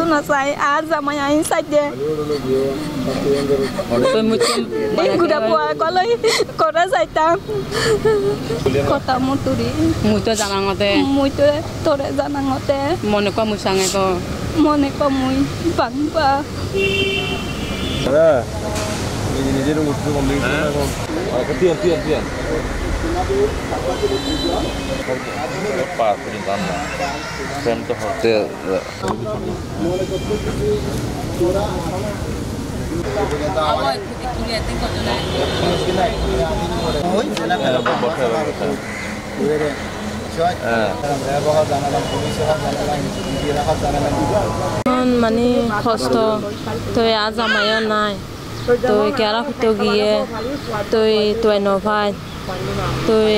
কিছু না চাই আর জামাই আইন চাই দে গুড়া পোয়া কলাই করে যাইতাম কথা মতুরি মুই তো জানাঙতে মুই তো তোরে জানাঙতে মনে কম মুসাঙে তো মনে কমুই বাংবা নিজের মুঠি কমপ্লিট এখন Tian Pak perintahnya, frame tuh hotel. মানে কষ্ট তুই আজ আমায়ও নাই তুই কেরা ফুটো গিয়ে তুই নভাই তুই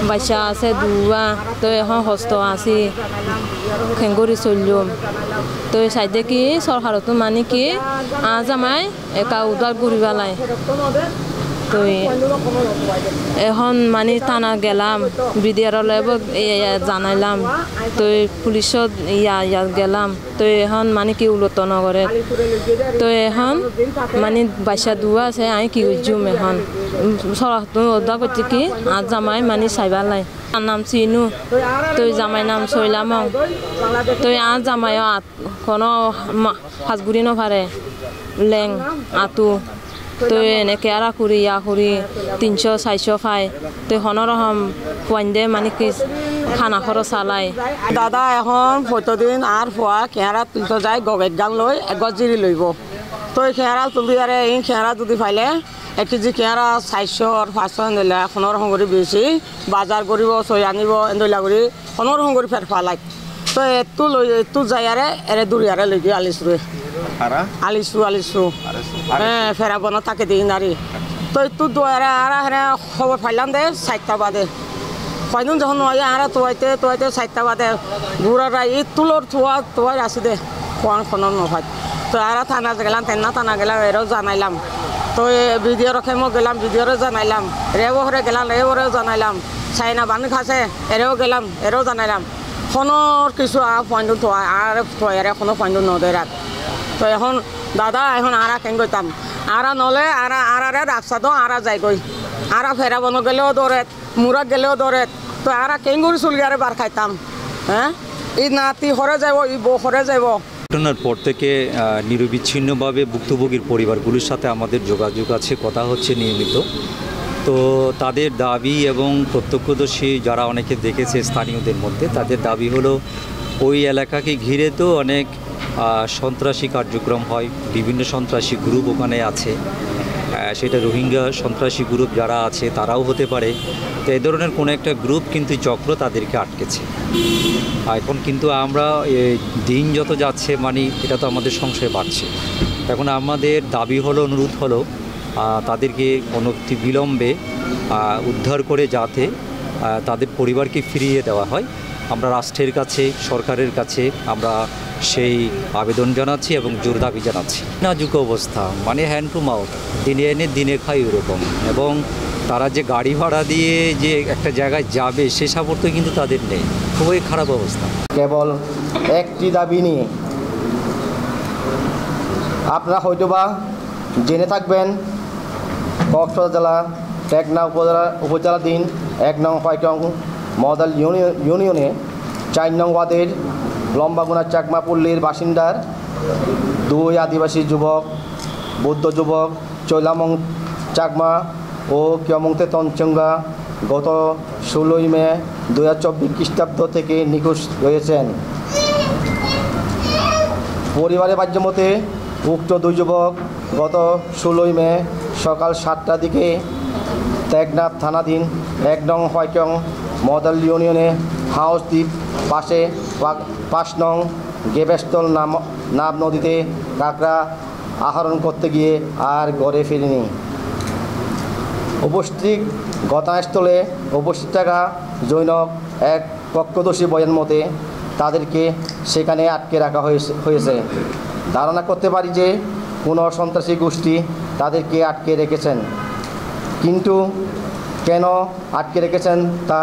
বাচ্চা আছে দুয়া তুই এখন কষ্ট আছি খেঙ্গুরি চলিম তুই চাইদে কি চৰকাৰতো মানে কি আজ আমায় একা উদ্ধার করিবালাই তুই এখন মানে থানা গেলাম বিডিআরলৈ জানাইলাম তুই পুলিশত গেলাম তুই এখন মানে কি উলত নগরে তুই এখন মানে বাচ্চা দুয়া আছে আমি কি জুম এখন চৰকাৰতো উদ্ধার করছি কি আজ জামাই মানে চাইবালাই নাম চিনু তুই জামাই নাম চইলাম তুই আজ জামাই কোনো সাজগুড়ি নভারে লেং আতু তুই এনেকে আর করি ইয়া করি 300-400 পাই তুই হনরহম পোয়াইন্দে মানে কি খানা খরচ চালাই দাদা এখন প্রতিদিন আর ফুয়া খেয়ারা তুলতে যায় গগের গান লই এগজ জিরি লইব তো খেয়ারা তুলি আরে এই খেয়ারা যদি ফাইলে 1 কেজি খেয়ারা 400-500 দিলে হনরহম করে বেশি বাজার করিব সই আনিব এন্দলা করে হনরহম করে ফের ফালাই তো এতু লই এতু যাই আরে এরে দূরিয়ারে লই গিয়ে আলিসরে আলিসু হ্যাঁ ফেরা বনা থাকে দিই নারী তো একটু দোয়ারে আর হ্যাঁ খবর পাইলাম দে 4টা বাদে কয়দিন যখন নয় আর তোয়াইতে 4টা বাদে ঘুরারা এই তুলোর তোয়াই আছে দে কোন ফোনের নভাই তো আর থানা গেলাম থানা গেলাম এরও জানাইলাম তো ভিডিও রক্ষে মই গেলাম ভিডিওরে জানাইলাম রেবরে গেলাম রেবরেও জানাইলাম চাইনা বান খাসে এরেও জানাইলাম ফোনের কিছু পয়েন্ট তোয়া আর তোয়ারে কোনো পয়েন্ট নদে রাখ তো এখন দাদা এখন আরা কেন গইতাম আরা নলে আরা রাস্তা তো আরা যাই গই আরা ফেরা বন গেলেও দৌড়ে মুরাক গেলেও দৌড়ে তো আরা কেন করে চুলগারে বার খাইতাম হ্যাঁ এই নাতি হরে যাব এই বউ হরে যাব ঘটনার পর থেকে নিরবিচ্ছিন্নভাবে ভুক্তভোগীর পরিবারগুলোর সাথে আমাদের যোগাযোগ আছে কথা হচ্ছে নিয়মিত তো তাদের দাবি এবং প্রত্যক্ষদর্শী যারা অনেকে দেখেছে স্থানীয়দের মধ্যে তাদের দাবি হলো ওই এলাকাকে ঘিরে তো অনেক সন্ত্রাসী কার্যক্রম হয় বিভিন্ন সন্ত্রাসী গ্রুপ ওখানে আছে সেটা রোহিঙ্গা সন্ত্রাসী গ্রুপ যারা আছে তারাও হতে পারে তো এই ধরনের কোনো একটা গ্রুপ কিন্তু চক্র তাদেরকে আটকেছে এখন কিন্তু আমরা দিন যত যাচ্ছে মানে এটা তো আমাদের সংশয় বাড়ছে এখন আমাদের দাবি হলো অনুরোধ হলো তাদেরকে অনতি বিলম্বে উদ্ধার করে যাতে তাদের পরিবারকে ফিরিয়ে দেওয়া হয় আমরা রাষ্ট্রের কাছে সরকারের কাছে আমরা সেই আবেদন জানাচ্ছি এবং জোর দাবি জানাচ্ছি নাজুক অবস্থা মানে হ্যান্ড টু মাউথ দিনে এনে দিনে খাই ওরকম এবং তারা যে গাড়ি ভাড়া দিয়ে যে একটা জায়গায় যাবে সে সামর্থ্য কিন্তু তাদের নেই খুবই খারাপ অবস্থা কেবল একটি দাবি নিয়ে আপনারা হয়তোবা জেনে থাকবেন কক্সবাজার জেলা টেকনা উপজেলাধীন 1 নং পাইটং মডেল ইউনিয়নে 4 নং ওয়ার্ডের লম্বাগুনা চাকমা পল্লীর বাসিন্দার 2 আদিবাসী যুবক বৌদ্ধ যুবক চৈলামং চাকমা ও কিয়মংতে তঞ্চঙ্গা গত 16 মে 2024 খ্রিস্টাব্দ থেকে নিখোঁজ রয়েছেন পরিবারের বাহ্যমতে উক্ত 2 যুবক গত 16 মে সকাল 7টার দিকে টেকনাফ থানাধীন 1 নং পাইটং মডেল ইউনিয়নে হাউস দ্বীপ পাশে 5 নং গেবেস্তল নাব নদীতে কাঁকড়া আহরণ করতে গিয়ে আর ঘরে ফেরেনি উপস্থিত ঘটনাস্থলে উপস্থিত থাকা জৈনব এক প্রত্যক্ষদর্শী বয়ান মতে তাদেরকে সেখানে আটকে রাখা হয়েছে ধারণা করতে পারি যে কোনো সন্ত্রাসী গোষ্ঠী তাদেরকে আটকে রেখেছেন কিন্তু কেন আটকে রেখেছেন তা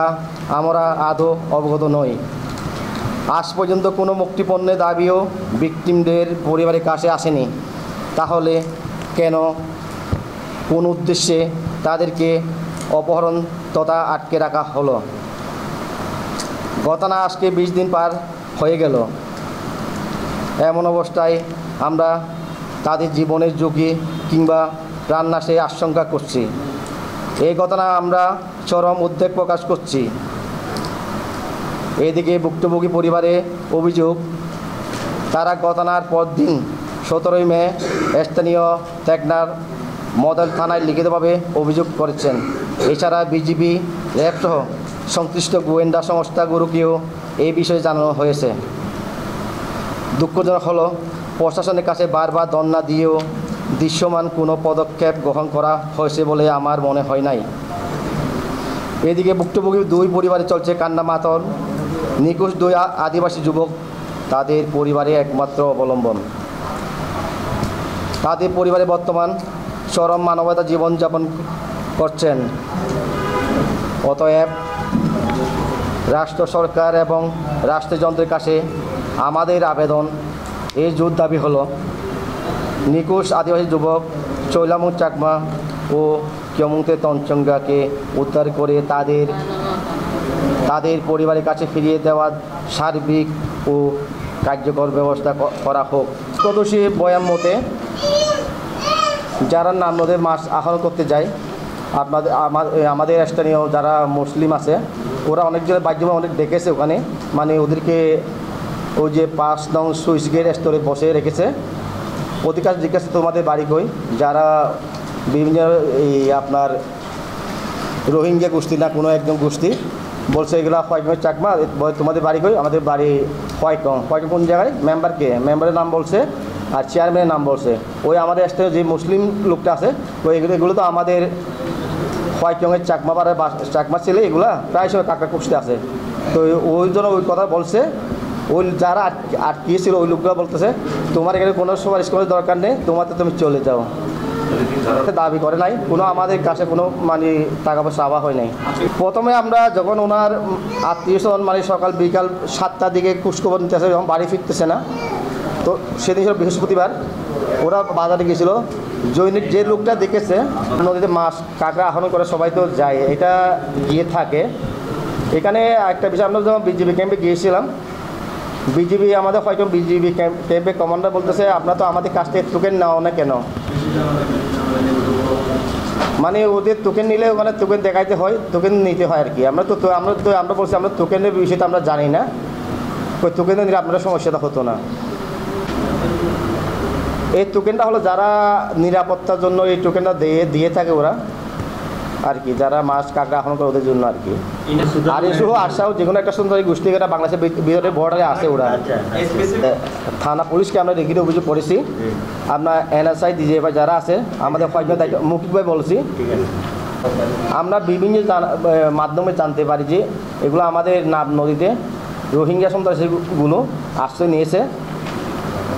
আমরা আদৌ অবগত নই আজ পর্যন্ত কোনো মুক্তিপণ্যের দাবিও ভিকটিমদের পরিবারের কাছে আসেনি। তাহলে কেন কোন উদ্দেশ্যে তাদেরকে অপহরণ তথা আটকে রাখা হলো? ঘটনা আজকে 20 দিন পার হয়ে গেল। এমন অবস্থায় আমরা তাদের জীবনের ঝুঁকি কিংবা প্রাণনাশের আশঙ্কা করছি। এই ঘটনা আমরা চরম উদ্বেগ প্রকাশ করছি। এদিকে ভুক্তভোগী পরিবারে অভিযোগ, তারা ঘটনার পরদিন 17 মে স্থানীয় টেকনাফ মডেল থানায় লিখিতভাবে অভিযোগ করেছেন। এছাড়া বিজিবি, র্যাবসহ সংশ্লিষ্ট গোয়েন্দা সংস্থাগুলোকেও এই বিষয়ে জানানো হয়েছে। দুঃখজনক হলো, প্রশাসনের কাছে বারবার ধর্ণা দিয়েও দৃশ্যমান কোনো পদক্ষেপ গ্রহণ করা হয়েছে বলে আমার মনে হয় নাই। এদিকে ভুক্তভোগী 2 পরিবারে চলছে কান্না মাতল। নিখোঁজ 2 আদিবাসী যুবক তাদের পরিবারে একমাত্র অবলম্বন। তাদের পরিবারে বর্তমান চরম মানবতা জীবনযাপন করছেন। অতএব রাষ্ট্র সরকার এবং রাষ্ট্রযন্ত্রের কাছে আমাদের আবেদন, এই জোর দাবি হলো নিখোঁজ আদিবাসী যুবক চৈলামু চাকমা ও কিয়মুংতে তঞ্চঙ্গাকে উদ্ধার করে তাদের পরিবারের কাছে ফিরিয়ে দেওয়ার সার্বিক ও কার্যকর ব্যবস্থা করা হোক। প্রদোষী বয়ান মতে যারা নাম নদের মাছ আহরণ করতে যায়, আমাদের স্থানীয় যারা মুসলিম আছে ওরা অনেকজনের বাহ্যমে অনেক দেখেছে ওখানে, মানে ওদেরকে ওই যে 5 নং সুইচ গেট স্তরে বসে রেখেছে। অধিকার জিজ্ঞাসা তোমাদের বাড়ি কই, যারা বিভিন্ন এই আপনার রোহিঙ্গা গোষ্ঠী না কোনো একদম গোষ্ঠী বলছে এগুলো হোয়াইটং চাকমা, তোমাদের বাড়ি কই, আমাদের বাড়ি হোয়াইটং কোন জায়গায়, মেম্বারের নাম বলছে আর চেয়ারম্যানের নাম বলছে। ওই আমাদের স্থানীয় যে মুসলিম লোকটা আছে ওই এগুলো তো আমাদের হোয়াইটংয়ের চাকমা পাড়ার চাকমা ছেলে, এগুলা প্রায় সময় কাকড়া কুষ্টি আছে। তো ওই জন্য ওই কথা বলছে। ওই যারা আটকিয়েছিল ওই লোকগুলো বলতেছে তোমার এখানে কোনো সুপারিশ করার দরকার নেই, তুমি চলে যাও। দাবি করে নাই কোনো, আমাদের কাছে কোনো মানে টাকা পয়সা আওয়া হয় নাই। প্রথমে আমরা যখন ওনার আত্মীয়স্বজন মানে সকাল বিকাল 7টার দিকে খোঁজখবর নিতে আসে, যখন বাড়ি ফিরতেছে না, তো সেদিন ছিল বৃহস্পতিবার, ওরা বাজারে গিয়েছিল। জৈনিক যে লোকটা দেখেছে নদীতে মাছ কাঁকড়া আহরণ করে সবাই তো যায়, এটা গিয়ে থাকে। এখানে একটা বিষয়, আমরা যখন বিজিবি ক্যাম্পে গিয়েছিলাম, বিজিবি আমাদের হয়তো বিজিবি ক্যাম্পে কমান্ডার বলতেছে আপনারা তো আমাদের কাছ থেকে টোকেন নেওয়া না কেন, মানে ওদের টোকেন নিলে ওখানে টোকেন দেখাইতে হয়, টোকেন নিতে হয় আর কি। আমরা বলছি আমরা টোকেনের বিষয়টা আমরা জানি না, ওই টোকেন নিলে আপনারা সমস্যাটা হতো না। এই টোকেনটা হলো যারা নিরাপত্তার জন্য এই টোকেনটা দিয়ে থাকে ওরা আর কি, যারা মাছ কাঁকড়া আহরণ করে ওদের জন্য আর কি। আর এসব আসাও যে কোনো একটা সুন্দরী গোষ্ঠী এটা বাংলাদেশের ভিতরে বর্ডারে আসে ওরা। থানা পুলিশকে আমরা লিখিত অভিযোগ করেছি। আপনার NSI DGFI যারা আছে আমাদের কয়েকজন দায়িত্ব মৌখিকভাবে বলছি। আমরা বিভিন্ন মাধ্যমে জানতে পারি যে এগুলো আমাদের নাব নদীতে রোহিঙ্গা সন্ত্রাসীগুলো আশ্রয় নিয়েছে।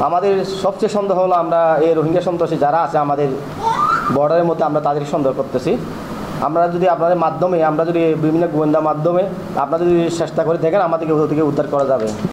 আমাদের সবচেয়ে সন্দেহ হলো আমরা এই রোহিঙ্গা সন্ত্রাসী যারা আছে আমাদের বর্ডারের মধ্যে আমরা তাদের সন্দেহ করতেছি। আমরা যদি আপনাদের মাধ্যমে, আমরা যদি বিভিন্ন গোয়েন্দা মাধ্যমে আপনারা যদি চেষ্টা করে দেখেন আমাদেরকে ওদের থেকে উদ্ধার করা যাবে।